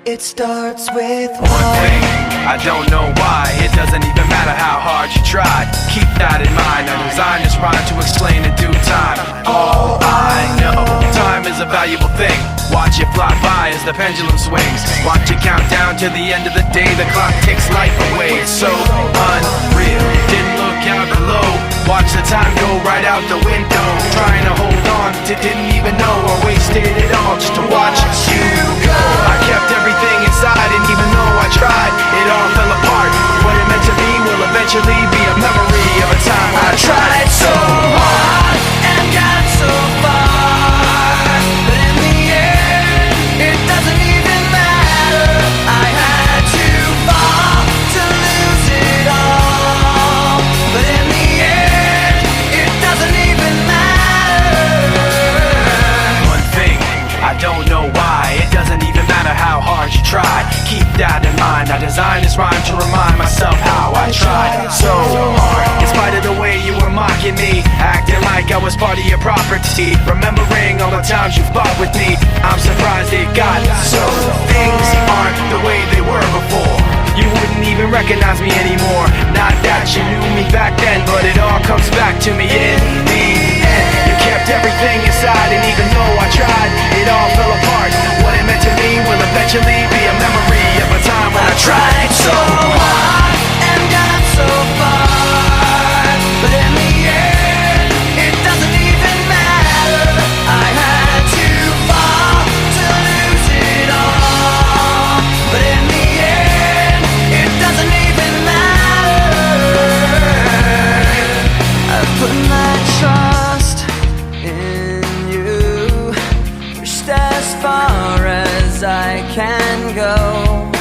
It starts with one thing, I don't know why. It doesn't even matter how hard you try. Keep that in mind. I designed this rhyme to explain in due time. All I know, time is a valuable thing. Watch it fly by as the pendulum swings. Watch it count down to the end of the day. The clock takes life away. It's so unreal. Didn't look out below. Watch the time go right out the window. Trying to hold on to didn't even know I wasted it all just to watch you go. I kept everything inside, and even though I tried, it all fell apart. What it meant to be will eventually be a memory of a time when I tried so hard and got so far, but in the end, it doesn't even matter. I had to fall to lose it all, but in the end, it doesn't even matter. One thing, I don't know why. It doesn't even matter how hard you try. Keep that in mind. I designed this rhyme to remind myself how I tried so hard. In spite of the way you were mocking me, acting like I was part of your property, remembering all the times you fought with me, I'm surprised it got so. Things aren't the way they were before. You wouldn't even recognize me anymore. Not that you knew me back then, but it all comes back to me in the end. You kept everything inside, and even though I tried, it all fell apart. What it meant to me will eventually be a memory of a time when I tried so hard and got so far, but in the end, it doesn't even matter. I had to fall to lose it all, but in the end, it doesn't even matter. I've put my trust in you, pushed as far as I can go.